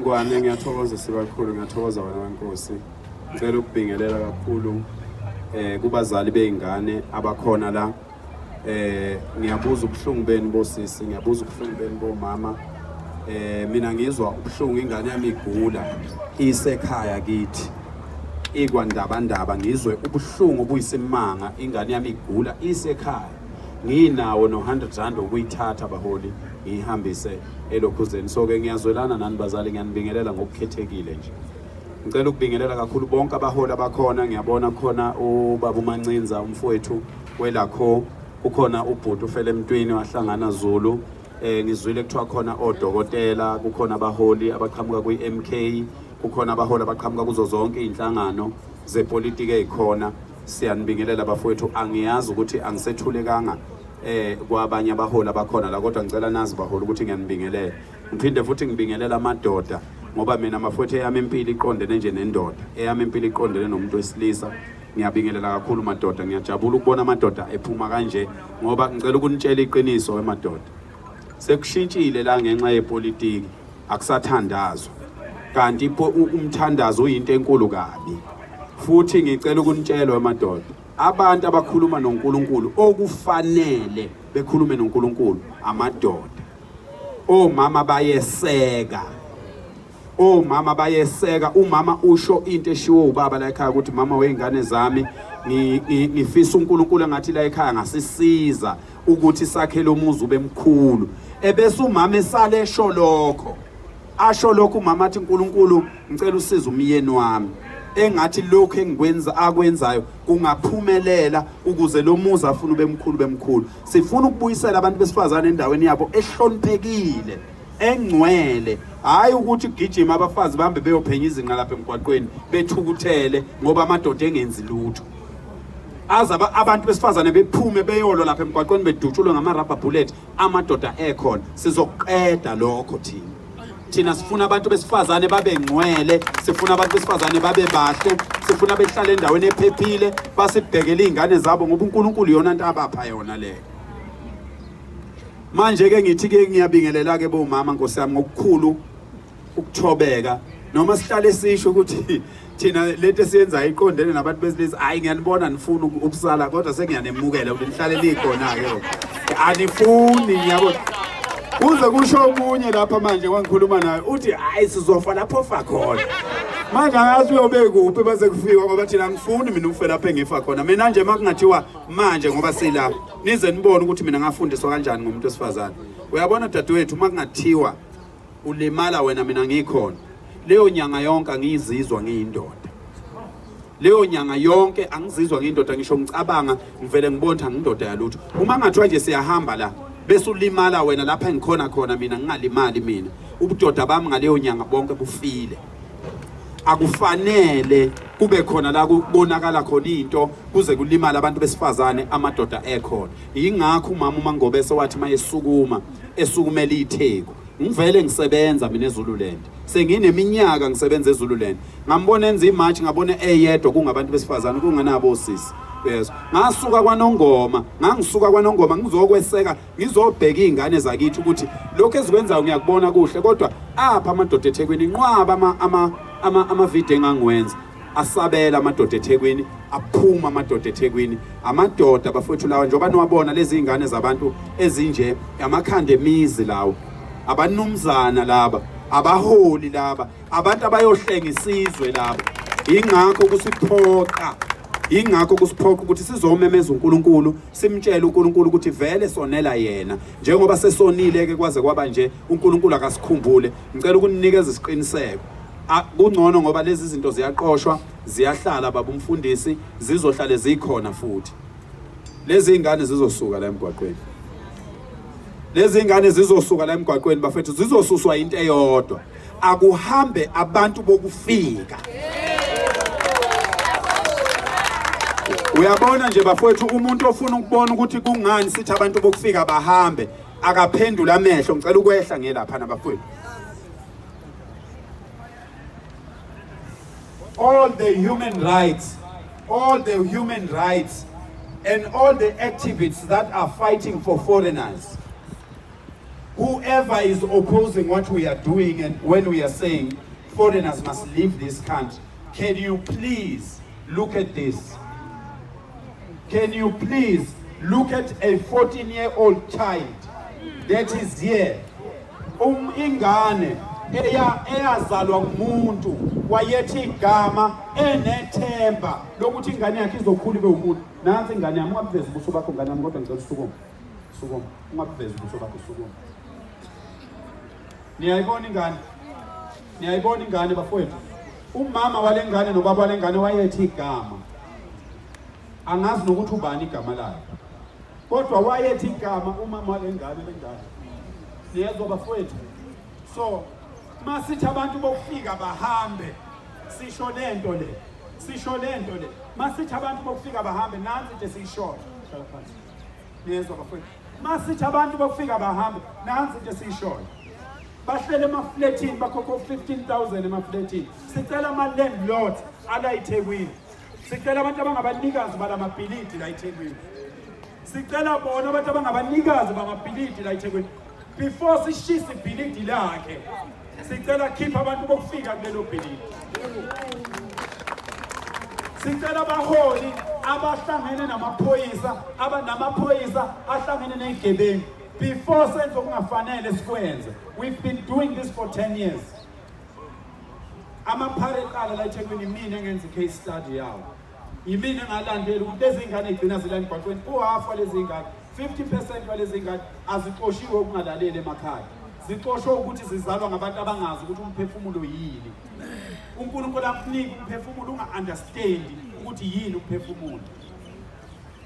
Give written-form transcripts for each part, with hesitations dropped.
Ngwane ngiyathokoza sibakhulu ngiyathokoza wena wenkosi. Ngicela ukubingelela kakhulu kubazali beingane abakhona la. Ngiyabuza ubuhlungu beni bosisi, ngiyabuza ubuhlungu beni bomama. Mina ngizwa ubuhlungu ingane yami igula isekhaya kithi. Ikwandabandaba ngizwe ubuhlungu obuyisimanga ingane yami igula isekhaya. Nginawo no 100 rand ukuyithatha baholi ngihambise elokhuzeni. So ke ngiyazwelana nani bazali, ngiyanibingelela ngokukhethekile nje. Ngicela ukubingelela kakhulu bonke abaholi abakhona. Ngiyabona khona ubaba uMancinza umfowethu welakho, kukhona ubhuti ufele emntwini wahlangana Zulu. Ngizwile kuthiwa khona odokotela, kukhona abaholi abaqhamuka kwi-MK, kukhona abaholi abaqhamuka kuzo zonke inhlangano zepolitiki ezikhona. Siyanibingelela bafowethu. Angiyazi ukuthi angisethulekanga kwabanye abaholi abakhona la, kodwa ngicela nazi baholi ukuthi ngiyanibingelela. Ngiphinde futhi ngibingelela amadoda, ngoba mina mafowethu eyami impilo iqondene nje nendoda, eyami impilo iqondene nomuntu wesilisa. Ngiyabingelela kakhulu madoda, ngiyajabula ukubona amadoda ephuma kanje, ngoba ngicela ukunitshela iqiniso wemadoda. Sekushintshile la ngenxa yepolitiki, akusathandazwa. Kanti umthandazo uyinto enkulu kabi. Futhi ngicela ukunitshela wemadoda, abantu abakhuluma noNkulunkulu okufanele bekhulume noNkulunkulu amadoda. Omama bayeseka. Omama bayeseka. Umama usho into eshiwo ubaba la ekhaya ukuthi mama weingane zami ngifisa uNkulunkulu ngathi la ekhaya ngasisiza ukuthi sakhe lo muzi ube mkhulu. Ebese umama esale esho lokho. Asho lokho umama athi uNkulunkulu ngicela usize umyeni wami. Engathi lokho engikwenza akwenzayo kungaphumelela ukuze lo muzi afuna ube mkhulu. Sifuna ukubuyisela abantu besifazane endaweni yabo ehloniphekile, engcwele. Hayi ukuthi gijima abafazi bahambe beyophenya izinqa lapha emgwaqweni bethukuthele ngoba amadoda engenzi lutho. Azaba abantu besifazane bephume beyolo lapha emgwaqweni bedutshulwe ngama-rubber bullet, amadoda ekhona. Sizoqeda lokho thina. Thina sifuna abantu besifazane babe ngcwele, sifuna abantu besifazane babe bahle, sifuna behlale endaweni ephephile, basibhekele izingane zabo ngoba uNkulunkulu yona into abapha yona leyo. Manje ke ngithi ke ngiyabingelela ke bomama Nkosi yami ngokukhulu ukuthobeka, noma sihlale sisho ukuthi thina lento esiyenza iqondene nabantu besilisa. Hayi ngiyanibona nifuna ukusala, kodwa sengiyanemukela ukuthi nihlale likhona ke. Anifuni ngiyabona. Uze kusho omunye lapha manje wangikhuluma naye uthi hayi sizofa lapho fa khona. Manje angazi uyobe kuphi base kufika ngoba thina ngifuni mina ukufe lapha engifa khona. Mina nje makungathiwa manje ngoba sila nize nibone ukuthi mina ngafundiswa kanjani ngomuntu wesifazane. Uyabona dadewethu, makungathiwa ulimala wena mina ngikhona, leyo nyanga yonke angizizwa ngiyindoda. Leyo nyanga yonke angizizwa ngiyindoda, ngisho ngicabanga ngivele ngibona ngindoda yalutho. Uma ngathiwa nje siyahamba la bese ulimala wena lapha engikhona khona mina ngingalimali mina, ubudoda bami ngaleyo nyanga bonke bufile. Akufanele kube khona la kubonakala khona into kuze kulimala abantu besifazane amadoda ekhona. Ingakho umama uMangobese wathi esukumela itheku. Ngivele ngisebenza mina eZululand, sengineminyaka ngisebenza eZululand. Ngambona enza imatch ngabona eyedwa kungabantu besifazane kungenabo osisi. Yes. Ngisuka kwaNongoma ngizokweseka, ngizobheka izingane zakithi ukuthi lokho ezikwenzayo ngiyakubona kuhle, kodwa apha amadoda eThekwini nqwaba ama-video engangiwenza asabela amadoda eThekwini, aphuma amadoda eThekwini. Amadoda bafowethu lawa njengoba niwabona lezi izingane zabantu ezinje amakhanda emizi lawo, abanumzana laba, abaholi laba, abantu abayohlenga isizwe laba. Ingakho kusiphoqa ukuthi sizomemeza uNkulunkulu, simtshele uNkulunkulu ukuthi vele sonela yena. Njengoba sesonile ke kwaze kwaba nje uNkulunkulu akasikhumbule, ngicela ukuninikeza isiqiniseko. Kungcono ngoba lezi zinto ziyaqoshwa, ziyahlala baba umfundisi, zizohlale zikhona futhi. Lezi ingane zizosuka la emgwaqweni. Lezi ingane zizosuka la emgwaqweni bafethu, zizosuswa into eyodwa. Akuhambe abantu bokufika. Uyabona nje bafowethu, umuntu ofuna ukubona ukuthi kungani sithi abantu bokufika bahambe akaphendula amehlo. Ngicela ukwehla ngelapha nabafowethu. All the human rights and all the activists that are fighting for foreigners, whoever is opposing what we are doing and when we are saying foreigners must leave this country, can you please look at this? Can you please look at a 14-year-old child that is here? Ingane eyazalwa ngumuntu wayethi igama enethemba lokuthi ingane yakhe izokhula ibe umuntu. Nansi ingane yami, ungabuvezi ubuso bakho ngane yami, kodwa ngicela usukuma. Sukuma, ungabuvezi ubuso bakho, sukuma. Niyayibona ingane? Niyayibona ingane bafowethu? Umama wale ngane nobaba wale ngane wayethi igama. Angazi nokuthi ubani igama lakhe. Kodwa wayethi igama umama wale ngane lengane. Niyezwa bafowethu? So masithi abantu bokufika bahambe, sisho lento le. Sisho lento le. Masithi abantu bokufika bahambe, nansi nje siyisho. Hlala phansi. Niyezwa bafowethu? Masithi abantu bokufika bahambe, nansi nje siyisho. Bahlele emafletini bakhokho 15,000 emafletini. Sicela ama-landlords ala eThekwini. Sicela abantu abangabanikazi balamabhilidi la eThekwini. Sicela bona abantu abangabanikazi bamabhilidi la eThekwini. Before sishisa ibhilidi lakhe, sicela khipha abantu bokufika kulelo bhilidi. Sicela abaholi abahlangene namaphoyisa, abanamaphoyisa ahlangene nezigebengu. Before senze okungafanele sikwenze. We've been doing this for 10 years. Amaphare eqala la eThekwini mina engenza case study yawo. Yimina engalandeli ukuthi lezi ngane igcina zila emgwaqweni. Uhalf walezi ngane, 50% walezi ngane azixoshiwe ukungalaleli emakhaya. Zixoshwe ukuthi zizalwa ngabantu abangazi ukuthi umphefumulo yini. uNkulunkulu akunika umphefumulo unga-understand ukuthi yini umphefumulo.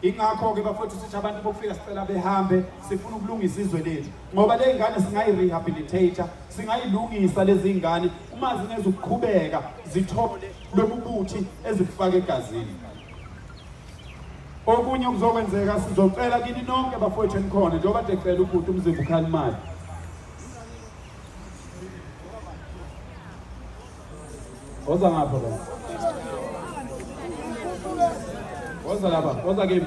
Ingakho-ke bafowethu sithi abantu bokufika sicela behambe, sifuna ukulungisa izwe lethu. Ngoba le ngane singayi-rehabilitate, singayilungisa lezi ngane uma zinezokuqhubeka zithole lobu buthi ezikufaka egazini. Okunye kuzokwenzeka sizocela kini nonke bafowethu enikhona njengoba ndicela ukuthi umzimba ukhalimali. Woza ngapha baba. Woza lapha, woza kimi.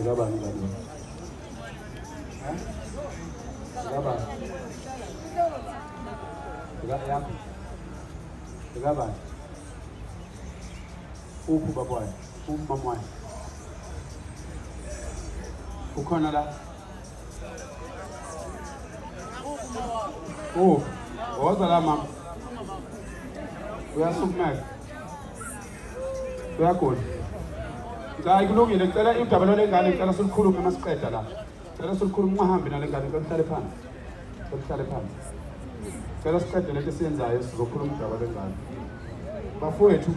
Ngabani ngabani? Ha? Ngabani? Ngabani? Ngabani? Uphi babwayo? Uphi mamwayo? Ukhona la? Oh, woza la mama. Uyasukumela. Uyagula. Cha ikulungile ngicela udaba lolengane ngicela silukhulume masiqeda la. Ngicela silukhulume ungahambi nalengane ngicela phansi. Ngicela phansi. Ngicela siqede lento esiyenzayo sizokhuluma udaba lengane. Bafowethu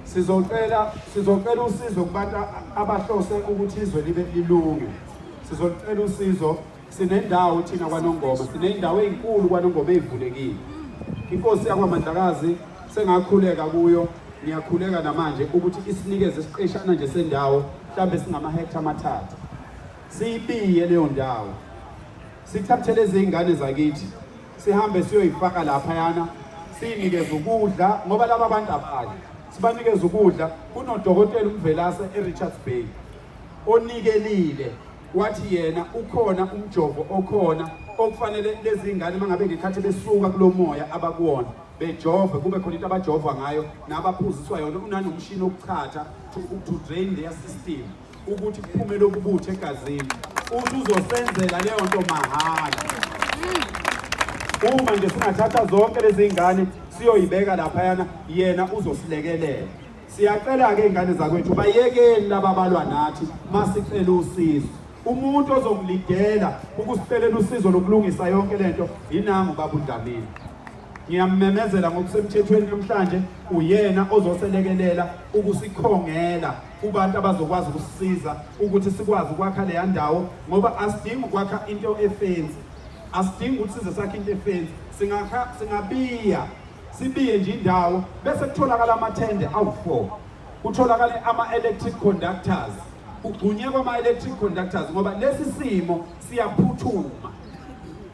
sizocela usizo kubantu abahlose ukuthi izwe libe lilunge. Sizocela usizo. Sinendawo thina kwaNongoma, sinendawo ezinkulu kwaNongoma ezivulekile. Inkosi yakwaMandlakazi sengakhuleka kuyo, ngiyakhuleka namanje ukuthi isinikeze isiqeshana nje sendawo mhlambe singama-hectare amathathu. Siyibiye leyo ndawo. Sithathe lezi ngane zakithi, sihambe siyoyifaka lapha yana, sinikeze ukudla ngoba laba abantu abali. Sibanikeze ukudla, kunodokotela uMvelase eRichards Bay onikelile. Wathi yena ukhona umjovo okhona okufanele lezi ngane mangabe ngekhathi besuka kulomoya abakuwona bejove kube khona into abajova ngayo nabaphuziswa yona unanomshini okuchatha to drain their system ukuthi kuphume lokubuthe egazini uthi uzosenzela leyo nto mahala. Uma nje singathatha zonke lezi ngane siyoyibeka lapha yana yena uzosilekelela. Siyacela ke ingane zakwethu bayekeni laba balwa nathi masicela usizo. Umuntu ozomlidela ukusicelela usizo lokulungisa yonke lento inangu baba uDlamini. Ngiyamemezela ngokusemthethweni namhlanje uyena ozoselekelela ukusikhongela kubantu abazokwazi ukusisiza ukuthi sikwazi ukwakha le ndawo ngoba asidingi ukwakha into efensi. Asidingi ukuthi size sakhe into efensi. Singabiya sibiye nje indawo bese kutholakala amathende awu4. Kutholakala ama-electric conductors. Ugcunye kwama-electric conductors ngoba lesi simo siyaphuthuma.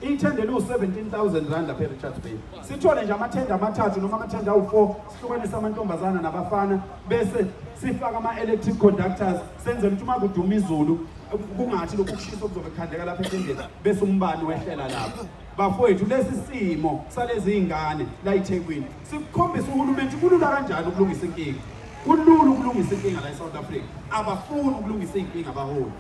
ithende lu-17,000 rand lapha eRichards Bay. Sithole nje amathenda amathathu noma amathenda awu-4 sihlukanisa amantombazana nabafana bese sifaka ama-electric conductors senzele ukuthi uma kuduma izulu kungathi lokhu kushisa okuzobe kukhandeka lapha ethendeni bese umbani wehlela lapho. Bafowethu lesi simo salezi ingane la eThekwini sikukhombisa uhulumeni kulula kanjani ukulungisa inkinga. Kulula ukulungisa inkinga la eSouth Africa. Abafuni ukulungisa inkinga abaholi.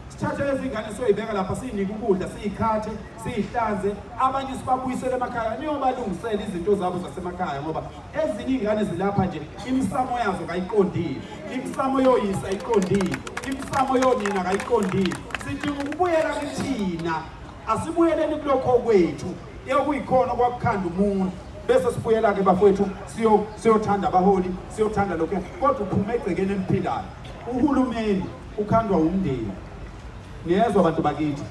Sithathe lezi ingane soyibeka lapha siyinika ukudla siyikhathe siyihlanze abanye sibabuyisele emakhaya niyobalungisela izinto zabo zasemakhaya ngoba ezinye ingane zilapha nje imisamo yazo kayiqondile, imisamo yoyisa ayiqondile, imisamo yonina kayiqondile. Sidinga ukubuyela kuthina, asibuyeleni kulokho kwethu eyokuyikhona kwakukhanda umuntu bese sibuyela ke bafowethu siyothanda abaholi siyothanda lokho kodwa uphuma egcekeni eliphilayo. Uhulumeni ukhandwa umndeni. Niyezwa abantu bakithi,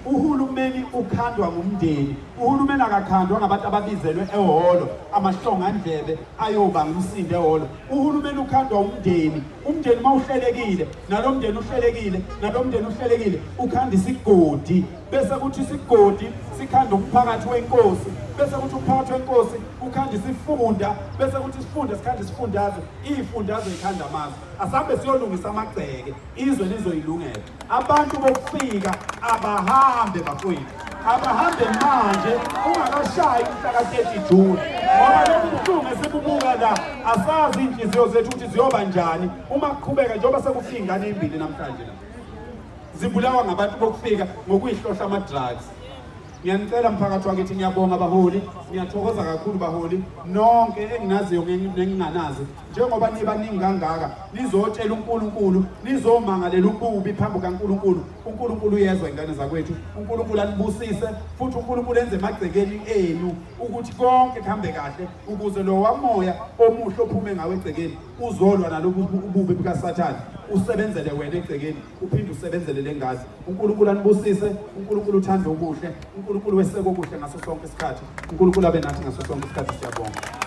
uhulumeni ukhandwa ngumndeni. Uhulumeni akakhandwa ngabantu ababizelwe ehholo amahlongandlebe ayobanga umsindo ehholo. Uhulumeni ukhandwa umndeni. Umndeni mawuhlelekile nalomndeni uhlelekile nalomndeni uhlelekile ukhanda isigodi bese kuthi isigodi sikhanda umphakathi wenkosi bese kuthi umphakathi wenkosi ukhanda isifunda bese kuthi isifunda sikhanda isifundazwe ifundazwe ikhanda amazwe. Asambe siyolungisa amagceke izwe lizoyilungela. Abantu bokufika abahambe bafowethu, abahambe manje ungakashayi umhla ka-30 June ngoba lokhu buhlungu esibubuka la asazi inhliziyo zethu ukuthi ziyoba njani uma kuqhubeka njengoba sekufika ingane ezimbili namhlanje la zibulawa ngabantu bokufika ngokuyihlohla ama-drugs. Ngiyanicela mphakathi wakithi, ngiyabonga abaholi, ngiyathokoza kakhulu baholi nonke enginaziyo nenginganazi njengoba nibaningi kangaka nizotshela uNkulunkulu nizomangalela ububi phambi kaNkulunkulu. uNkulunkulu uyezwa ingane zakwethu, uNkulunkulu anibusise futhi uNkulunkulu enze emagcekeni enu ukuthi konke kuhambe kahle ukuze lo wamoya omuhle ophume ngawe egcekeni uzolwa nalobu ububi bukaSathane usebenzele wena egcekeni uphinde usebenzele lengazi. uNkulunkulu anibusise, uNkulunkulu uthanda okuhle, uNkulunkulu weseke okuhle ngaso sonke isikhathi, uNkulunkulu abe nathi ngaso sonke isikhathi. Siyabonga.